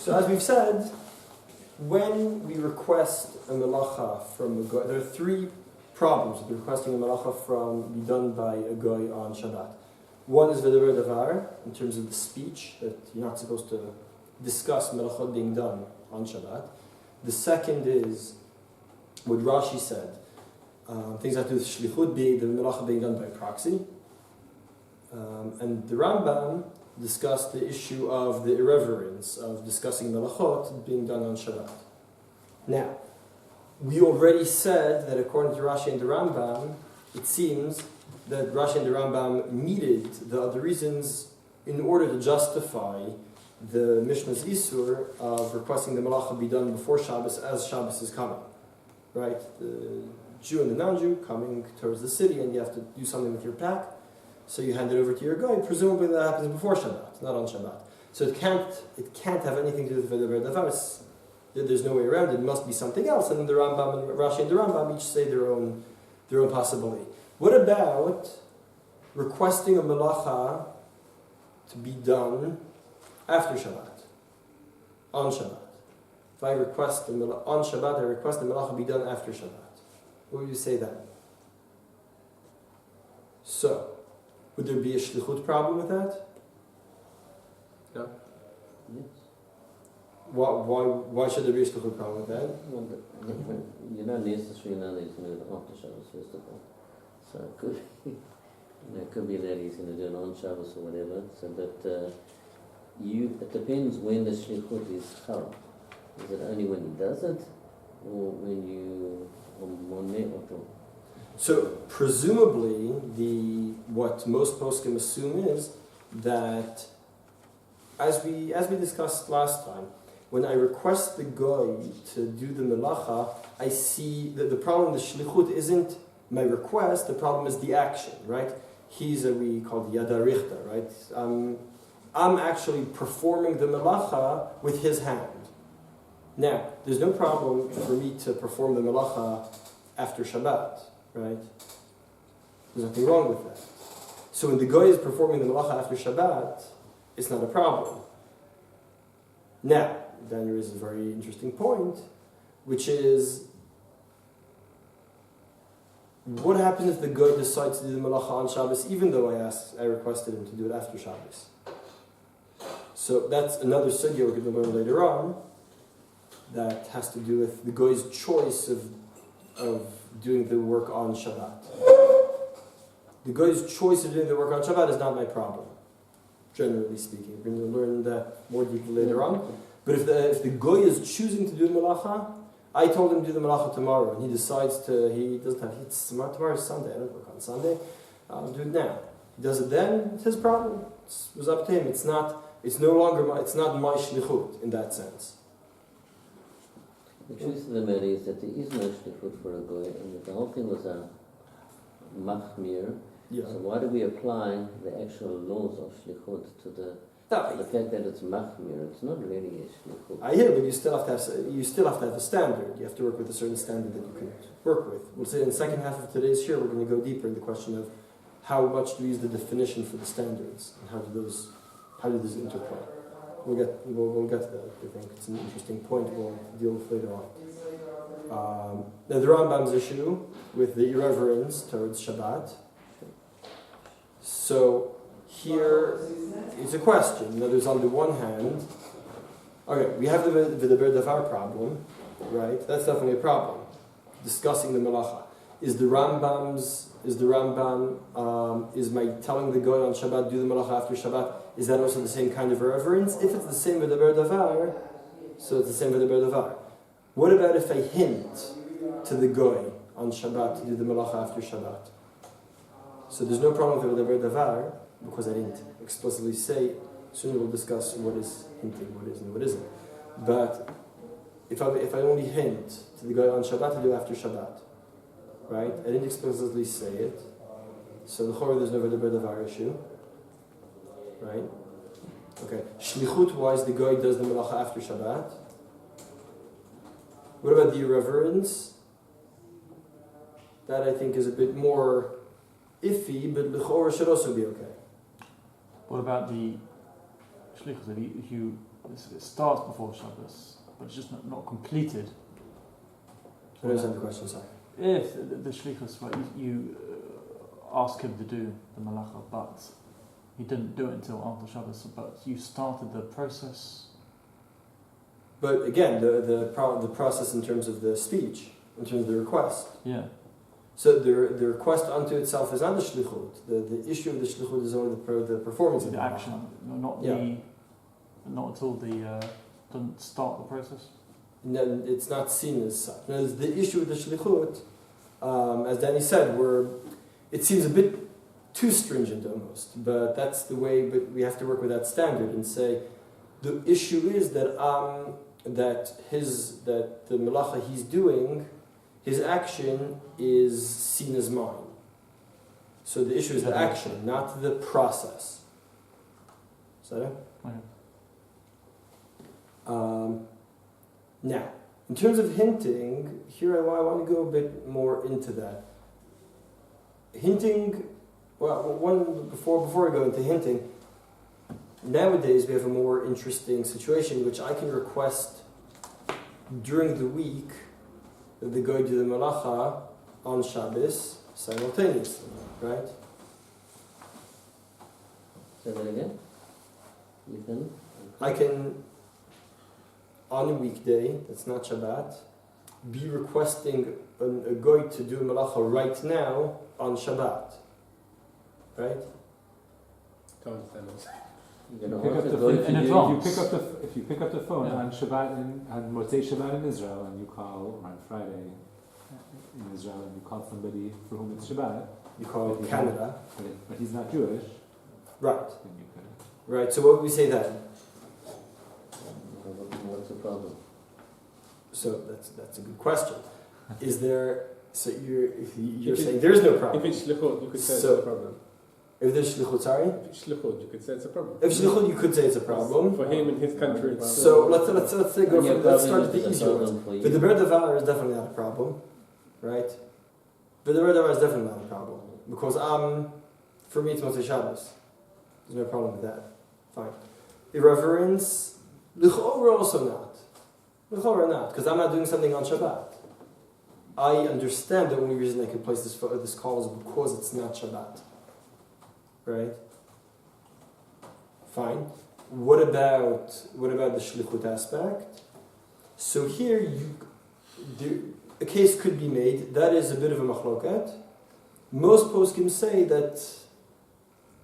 So as we've said, when we request a melacha from a goy, there are three problems with requesting a melacha be done by a goy on Shabbat. One is v'deber davar, in terms of the speech, that you're not supposed to discuss melachot being done on Shabbat. The second is what Rashi said, things that do with shlichut, the melacha being done by proxy. And the Rambam discussed the issue of the irreverence of discussing melachot being done on Shabbat. Now, we already said that according to Rashi and the Rambam, it seems that Rashi and the Rambam needed the other reasons in order to justify the Mishnah's Isur of requesting the Melacha be done before Shabbos as Shabbos is coming. Right? The Jew and the non-Jew coming towards the city and you have to do something with your pack. So you hand it over to your guy. Presumably that happens before Shabbat, not on Shabbat. So it can't have anything to do with V'deber Davar. There's no way around it. It must be something else. And then the Rambam and Rashi and the Rambam each say their own possibility. What about requesting a melacha to be done after Shabbat, on Shabbat? If I request on Shabbat, I request the melacha be done after Shabbat. What would you say then? So, would there be a shlichut problem with that? No. Yes. Why should there be a shlichut problem with that? Well, you're not necessarily know that he's going to do it after Shabbos, first of all. So it could be that he's going to do it on Shabbos or whatever. So, but it depends when the shlichut is chal. Is it only when he does it, or when you or So presumably, what most poskim assume is that, as we discussed last time, when I request the guy to do the melacha, I see that the problem, the shlichut, isn't my request. The problem is the action, right? He's we call the yadarichta, right? I'm actually performing the melacha with his hand. Now, there's no problem for me to perform the melacha after Shabbat, right? There's nothing wrong with that. So when the guy is performing the melacha after Shabbat, it's not a problem. Now, then there is a very interesting point, which is, what happens if the guy decides to do the melacha on Shabbos, even though I requested him to do it after Shabbos? So that's another sugya we're going to learn later on, that has to do with the guy's choice of doing the work on Shabbat. The guy's choice of doing the work on Shabbat is not my problem, generally speaking. We're going to learn that more deeply later on. But if the guy is choosing to do the melacha, I told him to do the melacha tomorrow, and he decides he doesn't have, tomorrow is Sunday, I don't work on Sunday, I'll do it now. He does it then, it's his problem. It was up to him. It's not my shlichut in that sense. The truth of the matter is that there is no shlichut for a goy, and that the whole thing was a machmir. Yeah. So why do we apply the actual laws of shlichut to the fact that it's machmir? It's not really a shlichut. I hear, but you still have to have a standard. You have to work with a certain standard that you can work with. We'll say in the second half of today's shir, we're going to go deeper in the question of how much do we use the definition for the standards, and how do those interplay. We'll get to that. I think it's an interesting point we'll deal with later on. Now the Rambam's issue with the irreverence towards Shabbat. So here is a question. Now there's on the one hand, okay, we have the V'deber Davar problem, right? That's definitely a problem. Discussing the Melacha. Is my telling the guy on Shabbat, do the Melacha after Shabbat, is that also the same kind of reverence? If it's the same V'deber Davar, so it's the same V'deber Davar. What about if I hint to the guy on Shabbat to do the Melacha after Shabbat? So there's no problem with V'deber Davar, because I didn't explicitly say. Soon we'll discuss what is hinting, what is and what isn't. But if I only hint to the guy on Shabbat to do after Shabbat, right? I didn't explicitly say it. So the Chorah, there's no V'deber Davar issue. Right? Okay. Shlichut wise, the guy does the melacha after Shabbat. What about the irreverence? That I think is a bit more iffy, but l'chorah should also be okay. What about the shlichut? If you it starts before Shabbos, but it's just not completed. I don't understand the question, sorry. If the shlichus, right, you ask him to do the Melacha, but he didn't do it until after Shabbos, but you started the process. But again, the process in terms of the speech, in terms of the request. Yeah. So the request unto itself is not the shlichut. The issue of the shlichut is only the performance of The the action, not until the doesn't start the process. No, it's not seen as such. Now, the issue with the shlichut, as Danny said, it seems a bit too stringent almost, but that's the way. But we have to work with that standard and say the issue is that the melacha he's doing, his action is seen as mine. So the issue is the action, not the process. Is that it? Okay. Now, in terms of hinting, here I want to go a bit more into that. Hinting, before I go into hinting, nowadays we have a more interesting situation which I can request during the week that the guy do the Melacha on Shabbos simultaneously, right? Say that again. You can. I can, on a weekday, that's not Shabbat, be requesting a guy to do a Melacha right now on Shabbat, right? You're Pick gonna up ask the the guy phone to in do. advance. If you pick up the phone Yeah. on Shabbat and Motzei Shabbat in Israel, and you call on Friday in Israel, and you call somebody for whom it's Shabbat, You call it But Canada, but he's not Jewish, right? then you could. Right. So what would we say then? What's the problem? So that's a good question. Is there? So you're If saying it- there's no If problem. it's shlichut, you could say So- it's a problem. If there's shlichut, sorry. If it's shlichut, you could say it's a problem. If shlichut, you could say it's a problem. For him in his country, it's So let's go And your from let's problem start with is the a easier ones. problem for you. But the Ber Davar is definitely not a problem, right? But the Ber Davar is definitely not a problem because for me it's Motzei Shabbos. There's no problem with that. Fine. Irreverence, l'chora also not. L'chora not because I'm not doing something on Shabbat. I understand the only reason I can place this call is because it's not Shabbat, right? Fine. What about the shlichut aspect? So here a case could be made. That is a bit of a machloket. Most poskim say that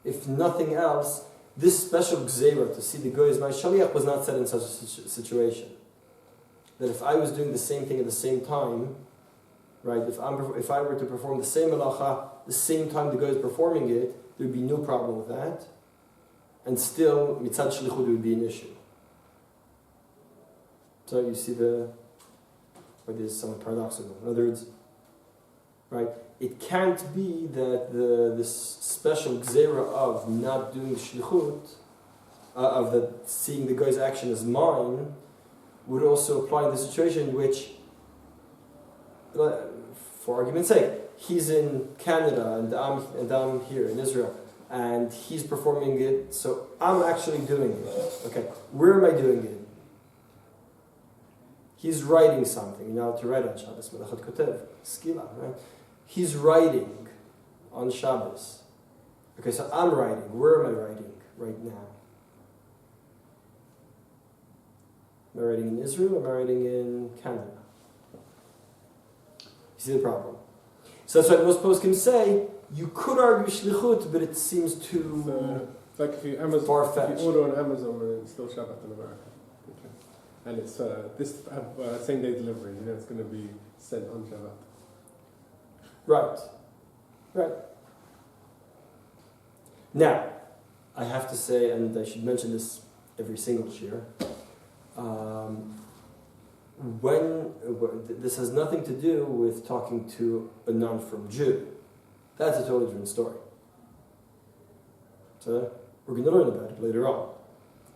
if nothing else, this special gzeira to see the goy as my shaliach was not set in such a situation. That if I was doing the same thing at the same time, right? If I were to perform the same melacha the same time the guy is performing it, there would be no problem with that, and still mitzad shlichut would be an issue. So you see what is somewhat paradoxical. In other words, right? It can't be that this special gzeira of not doing shlichut, of the seeing the guy's action as mine, would also apply in the situation in which, for argument's sake, he's in Canada and I'm here in Israel, and he's performing it, so I'm actually doing it. Okay, where am I doing it? He's writing something. You know how to write on Shabbos, Melachat Kotev, Skila, right? He's writing on Shabbos. Okay, so I'm writing. Where am I writing right now? Am I writing in Israel or am I writing in Canada? You see the problem? So that's why most poskim say you could argue shlichut, but it seems too it's like if you far-fetched. order on Amazon and it's still Shabbat in America. Okay. And it's this same day delivery, it's going to be sent on Shabbat. Right. Now, I have to say, and I should mention this every single year, this has nothing to do with talking to a non-from Jew. That's a totally different story. So we're going to learn about it later on.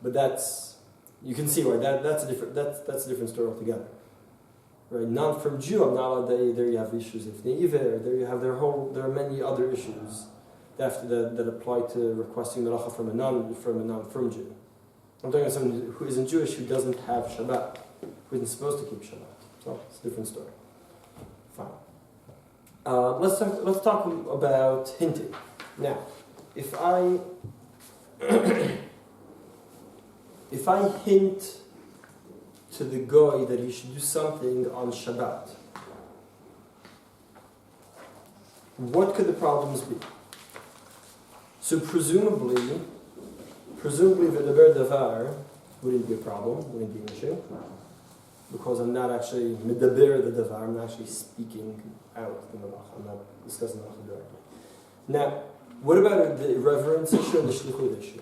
But you can see why that's a different story altogether. Right, not from Jew, I'm not allowed. There you have issues of neiver. There you have there are many other issues that apply to requesting melacha from a non from Jew. I'm talking about someone who isn't Jewish, who doesn't have Shabbat, who isn't supposed to keep Shabbat. So it's a different story. Fine. Let's talk about hinting. Now, if I if I hint to the guy that he should do something on Shabbat, what could the problems be? So presumably v'daber davar wouldn't be a problem, wouldn't be an issue, because I'm not actually medaber the davar, I'm not actually speaking out the Melacha, I'm not discussing the Melacha directly. Now, what about the irreverence issue and the shlichut issue?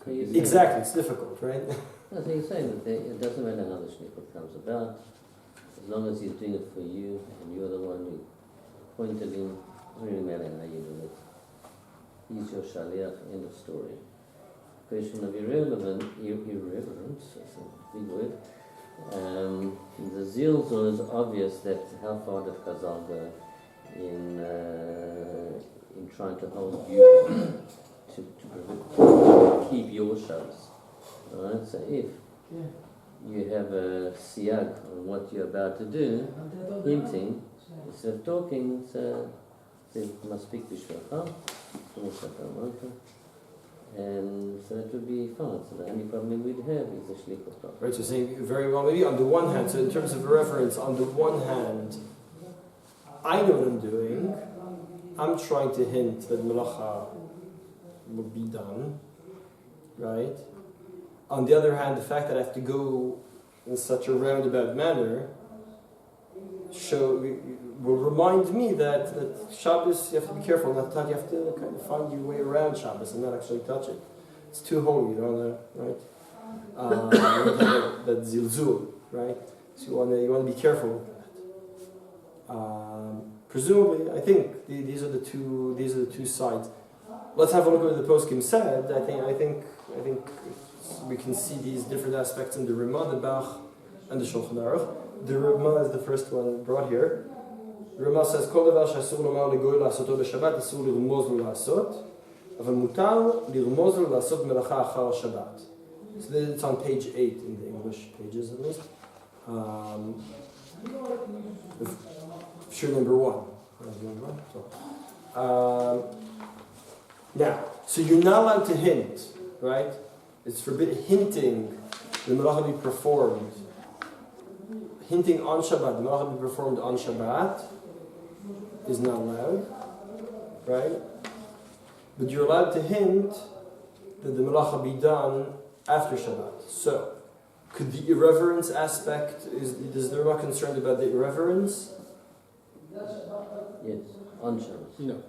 So you're saying, Exactly, it's difficult, right? No, so you're saying that it doesn't matter how the shlichut comes about, as long as he's doing it for you and you're the one who pointed him, it doesn't really matter how you do it. He's your shaliach, end of story. Question of irreverence, that's a big word. The zilzul is obvious that how far did Chazal go in trying to hold you to keep your shows. Right? So if you have a siyag on what you're about to do, hinting, instead of talking, so you must speak to Shvacha, and so that would be fine. So the only problem we'd have is the shlichut problem. Right, so saying very well, maybe on the one hand, so in terms of reference, on the one hand, I know what I'm doing, I'm trying to hint that Melacha will be done, right? On the other hand, the fact that I have to go in such a roundabout manner will remind me that Shabbos, you have to be careful not to touch, you have to kind of find your way around Shabbos and not actually touch it. It's too holy, you don't want to, right? That zilzul, right? So you want to be careful with that. Presumably, I think these are the two sides. Let's have a look at what the poskim said. I think we can see these different aspects in the Ramah, the Bach, and the Shulchan Aruch. The Ramah is the first one brought here. The Ramah says, "Kol davar she'asur lomar legoy la'asoto b'Shabbat, asur lirmuz lo la'asot, aval mutar lirmuz lo la'asot melacha achar Shabbat." So it's on page 8 in the English pages at least. Sure, number 1. Now, so you're not allowed to hint, right? It's forbidden. Hinting the Melacha be performed. Hinting on Shabbat, the Melacha be performed on Shabbat is not allowed, right? But you're allowed to hint that the Melacha be done after Shabbat. So, could the irreverence aspect, is the Rama concerned about the irreverence? Yes, on Shabbos. No.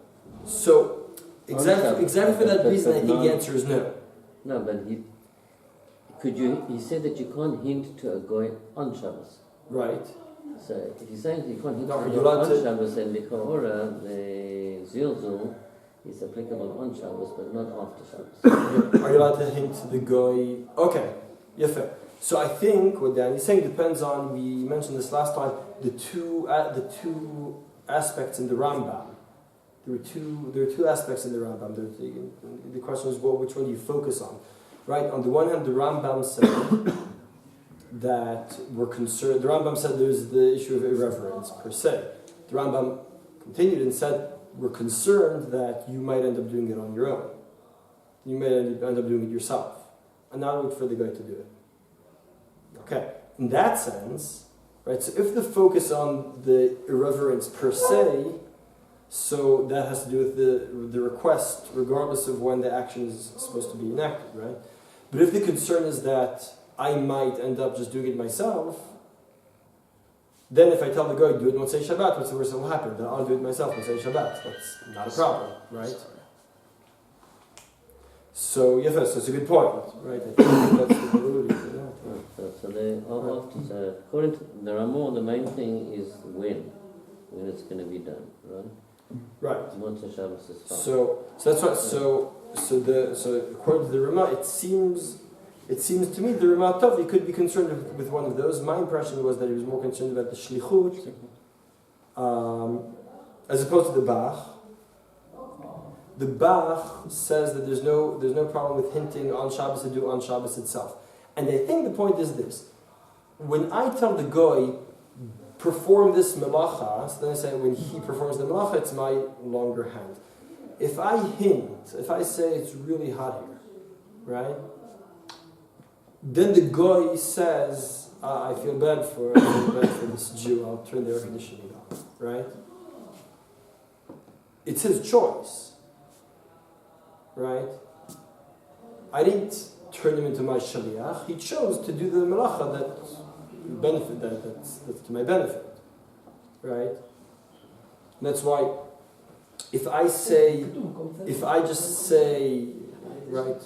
So, exactly for that reason, I think the answer is no. No, but he said that you can't hint to a goy on Shabbos. Right. So if you're saying you can't hint No, to a you're goy allowed on to- Shabbos, then the zilzul is applicable on Shabbos, but not after Shabbos. Are you allowed to hint to the guy? Okay, fair. So I think what Danny's saying depends on, we mentioned this last time, the two aspects in the Rambam. There are two aspects in the Rambam. The question is, which one do you focus on? Right? On the one hand, the Rambam said that we're concerned. The Rambam said there's the issue of irreverence per se. The Rambam continued and said we're concerned that you might end up doing it on your own. You might end up doing it yourself, and not wait for the guy to do it. Okay, in that sense, right? So if the focus on the irreverence per se, so that has to do with the request, regardless of when the action is supposed to be enacted, right? But if the concern is that I might end up just doing it myself, then if I tell the guy, do it Motzei Shabbat, what's the worst that will happen? Then I'll do it myself Motzei Shabbat. That's not a problem, right? So, so it's a good point, right? I think that's the validity for that. So according to the Ramah, the main thing is when it's going to be done, right? Right. Motzei Shabbos is fine. So that's what. So according to the Ramah, it seems to me the Ramah Tov, he could be concerned with one of those. My impression was that he was more concerned about the shlichut, as opposed to the Bach. The Bach says that there's no problem with hinting on Shabbos to do on Shabbos itself. And I think the point is this. When I tell the goy, perform this melacha, so then I say when he performs the melacha, it's my longer hand. If I hint, if I say it's really hot here, right? Then the goy says, I feel bad for this Jew, I'll turn the air conditioning on, right? It's his choice, right? I didn't turn him into my shaliach. He chose to do the melacha that's to my benefit, right? And that's why if I just say, right,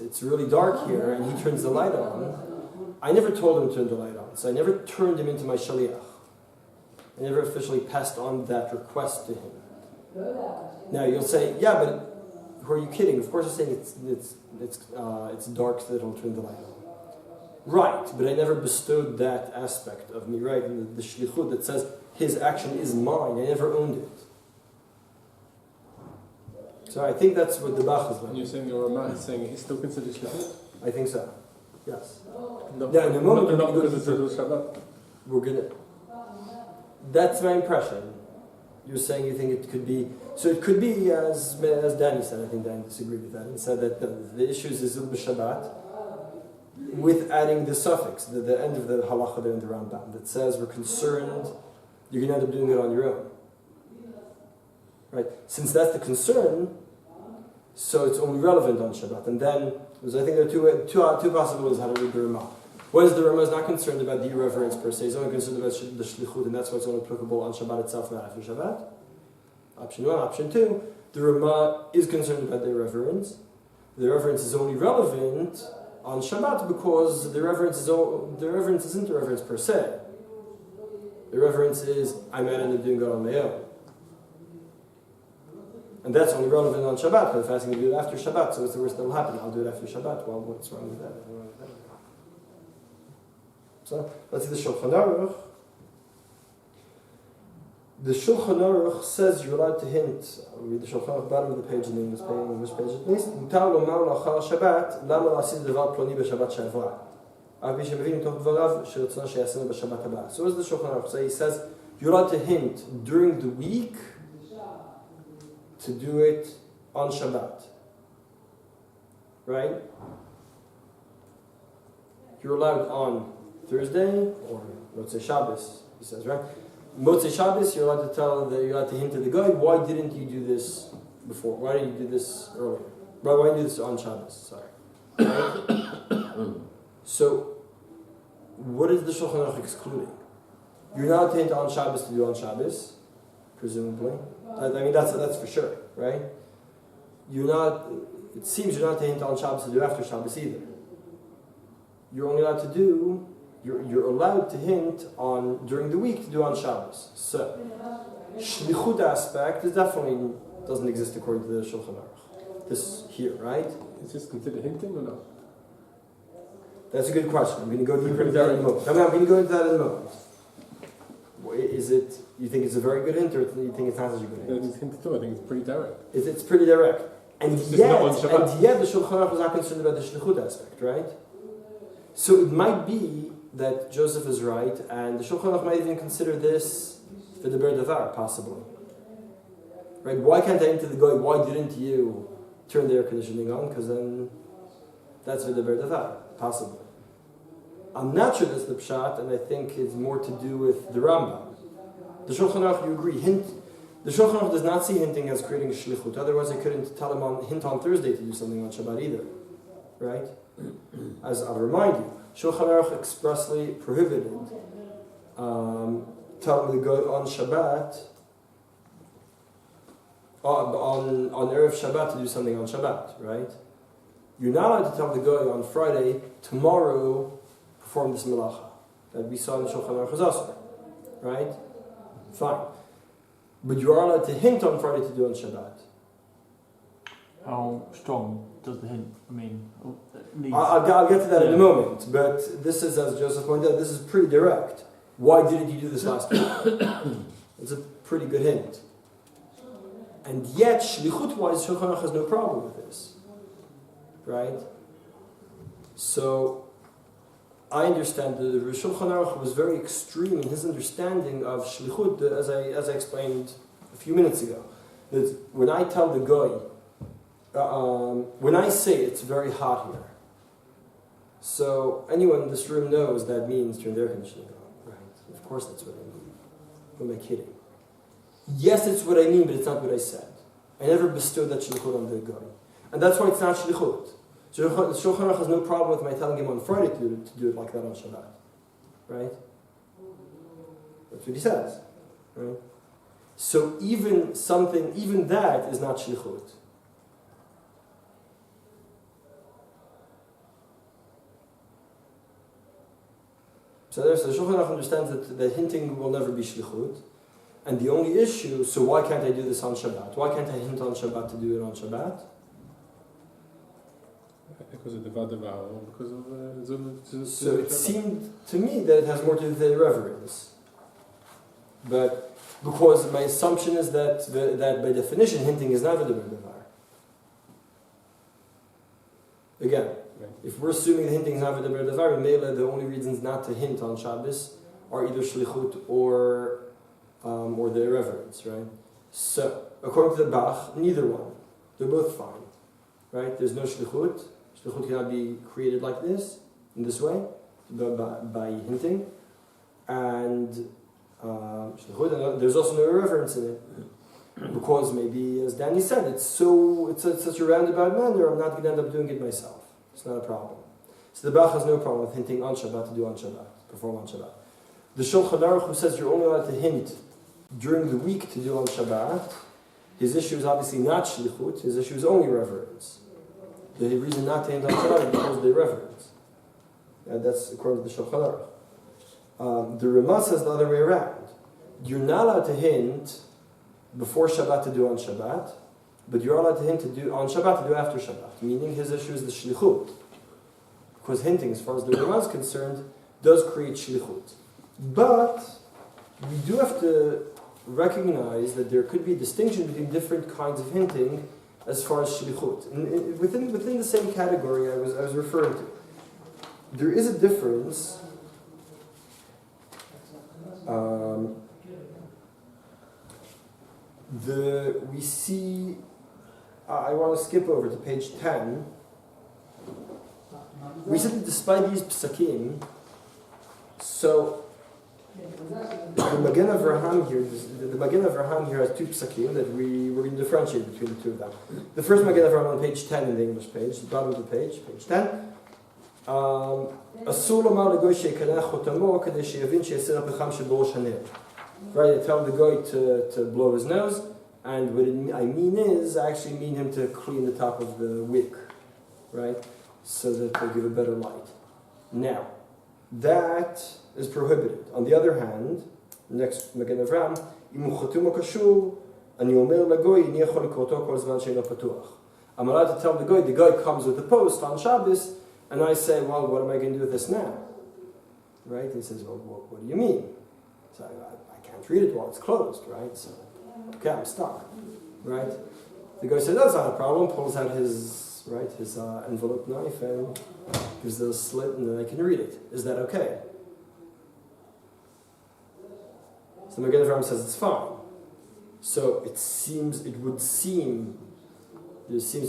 it's really dark here, and he turns the light on, I never told him to turn the light on, so I never turned him into my shaliach. I never officially passed on that request to him. Now you'll say, yeah, but who are you kidding? Of course, you're saying it's dark so that he'll turn the light on. Right, but I never bestowed that aspect of me, right? And the shlichut that says his action is mine, I never owned it. So I think that's what the Bach is like. And you're saying your Ramah is saying it's still considered shlichut? I think so. Yes. No, Yeah, in a moment not we're because it's a Shabbat. We're gonna. That's my impression. You're saying you think it could be. So it could be as Danny said. I think Danny disagreed with that and said that the issue is Shabbat, with adding the suffix, the end of the halacha there in the Rambam that says we're concerned you're going to end up doing it on your own. Right? Since that's the concern, so it's only relevant on Shabbat. And then, I think there are two possibilities how to read the Ramah. One is the Ramah is not concerned about the irreverence per se, he's only concerned about the shlichut, and that's why it's only applicable on Shabbat itself, not after Shabbat. Option one. Option two, the Ramah is concerned about the irreverence. The irreverence is only relevant on Shabbat because the reverence isn't the reverence per se. The reverence is I might end up doing God on my own. And that's only relevant on Shabbat, but if asking to do it after Shabbat, so what's the worst that will happen? I'll do it after Shabbat. Well, what's wrong with that? So, let's see the Shulchan Aruch. The Shulchan Aruch says you're allowed to hint. I'll read the Shulchan Aruch, bottom of the page in the English page at least. מותר לומר לאחר שבת, למה לא עשית דבר פלוני בשבת שעברה? אף מי שמבין מתוך דבריו שרצונו שיעשינו בשבת הבאה. So what does the Shulchan Aruch say? He says you're allowed to hint during the week to do it on Shabbat. Right? You're allowed on Thursday, or let's say Shabbos, he says, right? Motzei Shabbos, you're allowed to hint to the guy, why didn't you do this before? Why didn't you do this earlier? Why didn't you do this on Shabbos? Sorry. Right? So, what is the Shulchan Aruch excluding? You're not allowed to hint on Shabbos to do on Shabbos, presumably. I mean, that's for sure, right? It seems you're not to hint on Shabbos to do after Shabbos either. You're only allowed to do, you're allowed to hint on during the week to do on Shabbos. So, shlichut aspect is definitely doesn't exist according to the Shulchan Aruch. This here, right? Is this considered hinting or not? That's a good question. I'm going to go deeper into that in a moment. I'm going to go into that in a moment. Is it? You think it's a very good hint, or you think it's not such a good hint? It's hint too. I think it's pretty direct. It's pretty direct, and It's yet not on Shabbat. the Shulchan Aruch was not concerned about the shlichut aspect, right? So it might be that Joseph is right, and the Shulchan Aruch might even consider this for the ber davar, possibly. Right? Why can't I hint to the guy? Why didn't you turn the air conditioning on? Because then that's for the ber davar, possibly. I'm not sure that's the pshat, and I think it's more to do with the Rambam. The Shulchan Aruch, you agree, the Shulchan Aruch does not see hinting as creating a shlichut. Otherwise, I couldn't tell him hint on Thursday to do something on Shabbat either, right? As I'll remind you, Shulchan Aruch expressly prohibited telling the guy on Shabbat, on Erev Shabbat to do something on Shabbat, right? You're not allowed to tell the guy on Friday, tomorrow, perform this melacha that we saw in the Shulchan Aruch Chazasar, right? Fine. But you are allowed to hint on Friday to do on Shabbat. How strong does the hint, I'll get to that in a moment, but this is, as Joseph pointed out, this is pretty direct. Why didn't you do this last week? It's a pretty good hint. And yet, shlichut-wise, Shulchan Aruch has no problem with this. Right? So, I understand that the Shulchan Aruch was very extreme in his understanding of shlichut, as I explained a few minutes ago. That when I tell the guy, when I say it's very hot here, so anyone in this room knows that means turn the air conditioning on, right? Of course that's what I mean. Who am I kidding? Yes, it's what I mean, but it's not what I said. I never bestowed that shlichut on the guy. And that's why it's not shlichut. So Shulchan Aruch has no problem with my telling him on Friday to do it like that on Shabbat. Right? That's what he says. Right? So even that is not shlichut. So Shulchan Aruch understands that hinting will never be shlichut. And the only issue, so why can't I do this on Shabbat? Why can't I hint on Shabbat to do it on Shabbat? Because of the Vadava, or because of So it seemed to me that it has more to do with the irreverence. But because my assumption is that by definition hinting is not a Vadava. Again, if we're assuming that hinting is not a Vadava, in Mela the only reasons not to hint on Shabbos are either shlichut or the irreverence, right? So, according to the Bach, neither one. They're both fine, right? There's no shlichut. Shlichut cannot be created like this, in this way, by hinting. And there's also no irreverence in it. Because maybe, as Danny said, it's such a roundabout manner, I'm not going to end up doing it myself. It's not a problem. So the Bach has no problem with hinting on Shabbat to do on Shabbat, perform on Shabbat. The Shulchan Aruch, who says you're only allowed to hint during the week to do on Shabbat, his issue is obviously not shlichut, his issue is only reverence. The reason not to hint on Shabbat is because of the reverence. And that's according to the Shulchan Aruch. The Ramah says the other way around. You're not allowed to hint before Shabbat to do on Shabbat, but you're allowed to hint to do on Shabbat to do after Shabbat. Meaning his issue is the shlichut. Because hinting, as far as the Ramah is concerned, does create shlichut. But we do have to recognize that there could be a distinction between different kinds of hinting as far as shlichut. Within the same category I was referring to. There is a difference we see, I want to skip over to page 10. We said that despite these psakim, so the Magen Avraham here has two psakim that we're going to differentiate between the two of them. The first Magen Avraham on page 10 in the English page, the bottom of the page 10. Right, I tell the guy to blow his nose, and what I actually mean him to clean the top of the wick, right, so that they give a better light. Now, that is prohibited. On the other hand, next Magen Avraham, I'm allowed to tell the guy comes with the post on Shabbos, and I say, well, what am I going to do with this now? Right? And he says, well, what do you mean? So I can't read it while it's closed, right? So, okay, I'm stuck, right? The guy says, that's not a problem, pulls out his envelope knife and gives it a slit, and then I can read it. Is that okay? So Magen Avraham says it's fine. So there seems to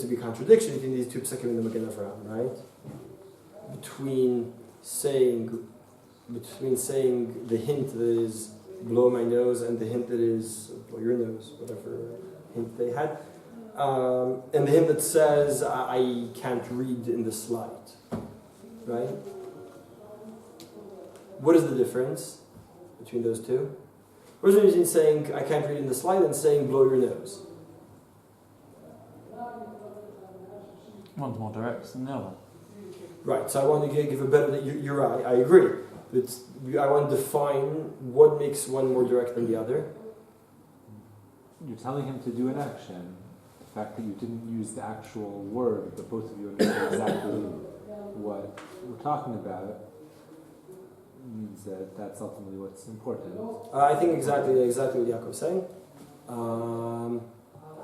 be a contradiction between these two psakim in the Magen Avraham, right? Between saying the hint that is blow my nose and the hint that is blow your nose, whatever hint they had, and the hint that says I can't read in this light, right? What is the difference between those two? What's the difference between saying I can't read in this light and saying blow your nose? One's more direct than the other. Right, so I want to give a better... You're right, I agree. But I want to define what makes one more direct than the other. You're telling him to do an action. The fact that you didn't use the actual word, but both of you understand exactly what we're talking about, means that that's ultimately what's important. I think exactly what Yaakov is saying.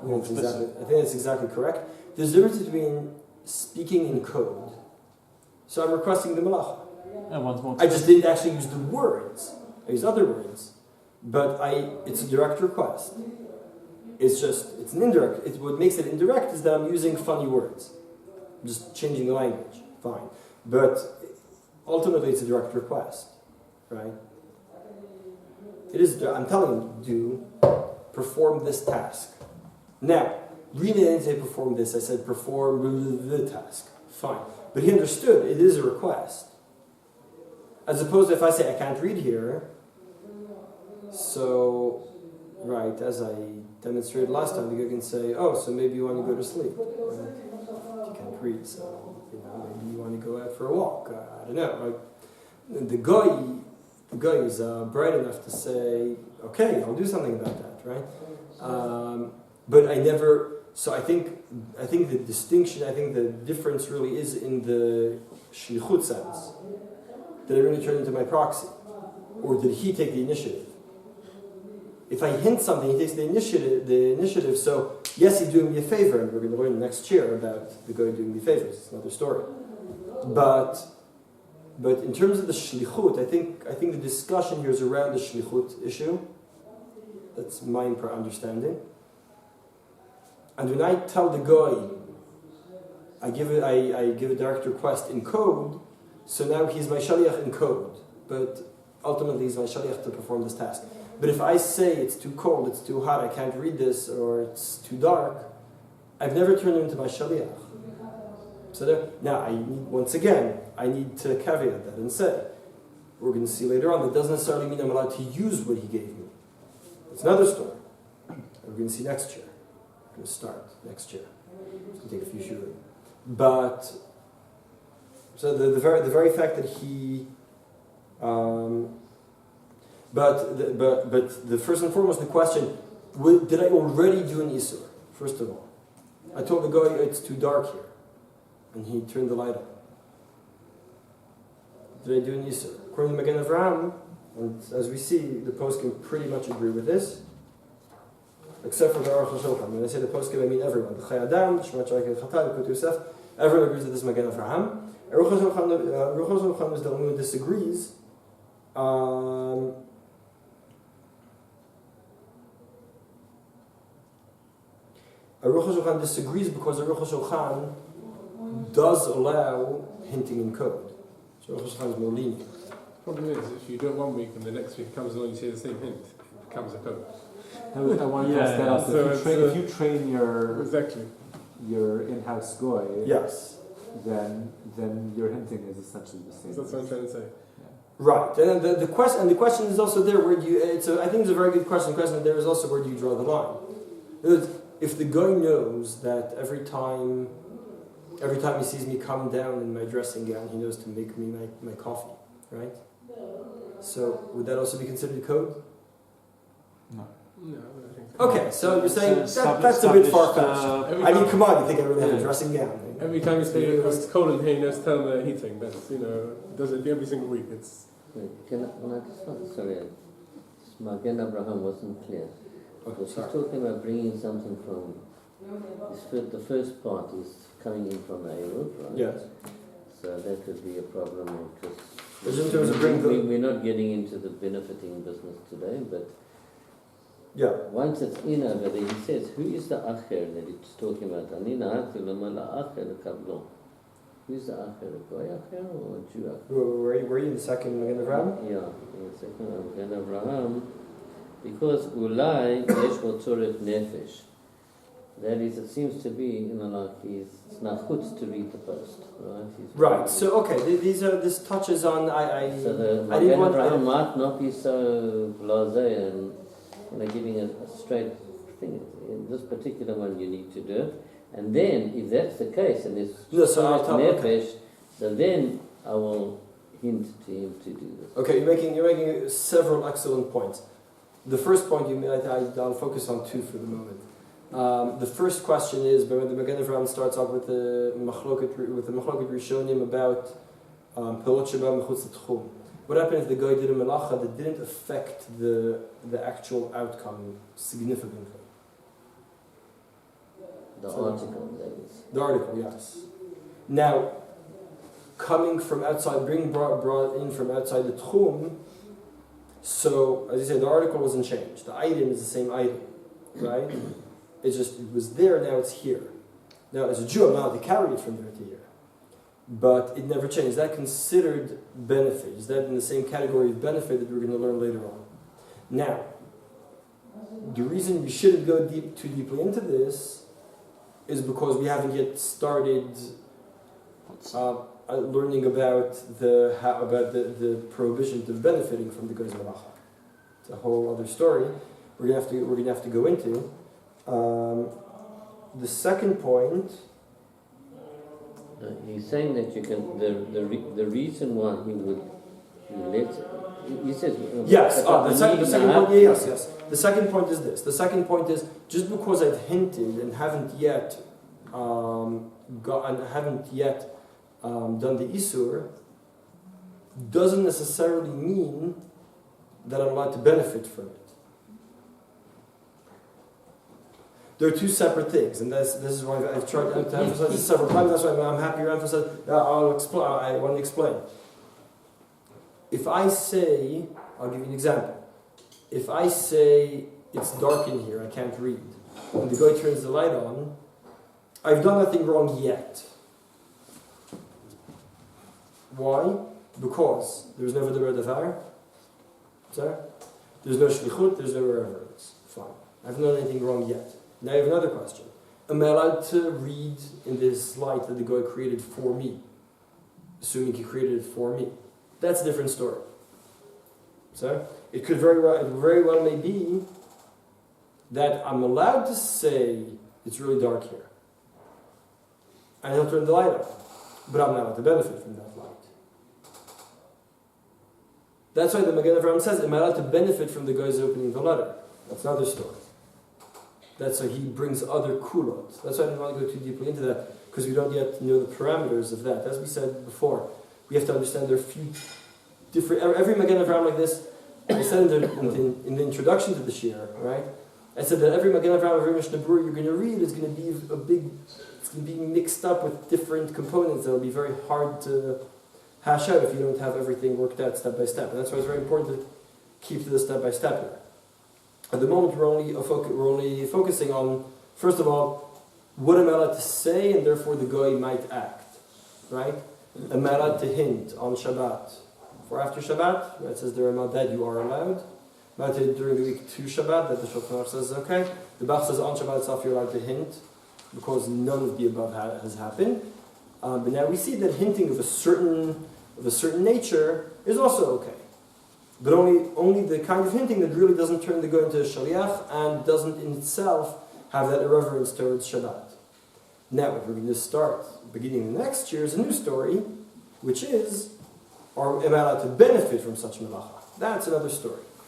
I think that's exactly correct. There's a difference between speaking in code. So I'm requesting the Melacha. And one's more. I just didn't actually use the words. I used other words. But it's a direct request. It's an indirect. What makes it indirect is that I'm using funny words. I'm just changing the language. Fine. But ultimately it's a direct request. Right? It is. I'm telling you, perform this task. Now, really I didn't say perform this. I said perform the task. Fine. But he understood it is a request. As opposed to if I say I can't read here, so, right, as I demonstrated last time, the guy can say, oh, so maybe you want to go to sleep. Right? You can't read, so, maybe you want to go out for a walk. I don't know. Right? The guy is bright enough to say, okay, I'll do something about that, right? But I never. So I think the distinction, the difference really is in the shlichut sense. Did I really turn into my proxy? Or did he take the initiative? If I hint something, he takes the initiative, so yes, he's doing me a favor, and we're going to learn next year about the guy doing me favors. It's another story. But in terms of the shlichut, I think the discussion here is around the shlichut issue. That's my understanding. And when I tell the guy, I give a direct request in code, so now he's my shaliach in code, but ultimately he's my shaliach to perform this task. But if I say it's too cold, it's too hot, I can't read this, or it's too dark, I've never turned him into my shaliach. So now I need to caveat that and say, we're going to see later on, that doesn't necessarily mean I'm allowed to use what he gave me. It's another story. We're going to see next year. We're going to start next year. It's going to take a few shurim. But so the very fact that he, but the first and foremost the question: did I already do an isur? First of all, I told the guy it's too dark here, and he turned the light on. Did I do an isur? According to Magen Avraham, and as we see, the poskim pretty much agree with this, except for the Aruch HaShulchan. When I say the poskim, I mean everyone. The Chai Adam, Shema Tzarek Chatal, Kut Yosef. Everyone agrees that this is Magen Avraham. Aruch HaShulchan is the only one who disagrees. Aruch HaShulchan disagrees because Aruch HaShulchan does allow hinting in code. So Aruch HaShulchan is more lenient. The problem is, if you do it 1 week and the next week comes along and you say the same hint, it becomes a code. I want to pass that out. If you train your in-house goy, yes, then your hinting is essentially the same. That's what I'm trying to say. Right, and the question is also there. Where do you? I think it's a very good question. The question there is also where do you draw the line? If the guy knows that every time he sees me come down in my dressing gown, he knows to make me my coffee, right? So would that also be considered code? No. No, I think so. Okay, so you're saying that's a bit far-fetched. Every I mean, time- come on, you think I really have a dressing gown? Every time you say it's cold in here, you just tell them the heating. That's, does it every single week. It's Sorry, Magen Avraham wasn't clear. She's talking about bringing something from. The first part is coming in from the Eruv, right? Yes. So that could be a problem because Just in terms of bringing we're not getting into the benefiting business today, but yeah. once it's in over there, he says, who is the Acher that he's talking about? Who's the Acher? A Goy Acher or a Jew Acher? Were you in the second Magen Avraham? Yeah, in the second Magen Avraham, because Ulai Yesh Bo Tzorech Nefesh. That is, it seems to be it's nachutz to read the post, right? Right. So okay, this touches on So the I didn't Magen want Avraham might not be so blasé and giving a straight thing. In this particular one, you need to do it, and then if that's the case, and it's nefesh, so then I will hint to him to do this. Okay, you're making several excellent points. The first point I'll focus on two for the moment. The first question is, when the Magen Avraham starts off with the machloket rishonim about pelot sheba mechutz l'tchum. What happened if the guy did a melacha that didn't affect the actual outcome significantly? The So- article, that is. The article, yes. Now, coming from outside, being brought in from outside the tchum, so, as you said, the article wasn't changed. The item is the same item, right? It's just, it was there, now it's here. Now, as a Jew, I'm not allowed to carry it from there to here. But it never changed. Is that considered benefit? Is that in the same category of benefit that we're going to learn later on? Now, the reason we shouldn't go too deeply into this is because we haven't yet started learning about the prohibition of benefiting from the guy's Melacha. It's a whole other story we're gonna have to go into. The second point. He's saying that you can. The reason why he would let. He says. Yes. The second point. Yes. The second point is this. The second point is just because I've hinted and haven't yet done the isur, doesn't necessarily mean that I'm allowed to benefit from it. There are two separate things, and this is why I've tried to emphasize this several times. That's why I'm happy you emphasize. I'll explain. I want to explain. If I say, I'll give you an example. If I say it's dark in here, I can't read, and the guy turns the light on, I've done nothing wrong yet. Why? Because there's no V'daber Davar. There's no Shlichut, there's no reverence. Fine. I haven't done anything wrong yet. Now I have another question. Am I allowed to read in this light that the guy created for me? Assuming he created it for me. That's a different story. So it could very well may be that I'm allowed to say it's really dark here. And he'll turn the light on. But I'm not allowed to benefit from that light. That's why the Magen Avraham says, am I allowed to benefit from the guy's opening the letter? That's another story. That's why he brings other kulot. That's why I didn't want to go too deeply into that, because we don't yet know the parameters of that. As we said before, we have to understand there are a few different... Every Magen Avraham like this, I said in the introduction to the Shir, right? I said that every Magen Avraham, every Mishnah Berurah you're going to read is going to be it's going to be mixed up with different components that will be very hard to hash out if you don't have everything worked out step by step. And that's why it's very important to keep to the step by step here. At the moment, we're only focusing on, first of all, what am I allowed to say, and therefore the guy might act, right? Am I allowed to hint on Shabbat? For after Shabbat, where it says there that you are allowed. Am I allowed to during the week to Shabbat, that the Shulchan Aruch says okay. The Bach says on Shabbat itself you're allowed to hint, because none of the above has happened. But now we see that hinting of a certain nature is also okay. But only the kind of hinting that really doesn't turn the guy into a shaliach and doesn't in itself have that irreverence towards Shabbat. Now, what we're going to start beginning the next year is a new story, which is, am I allowed to benefit from such melacha? That's another story.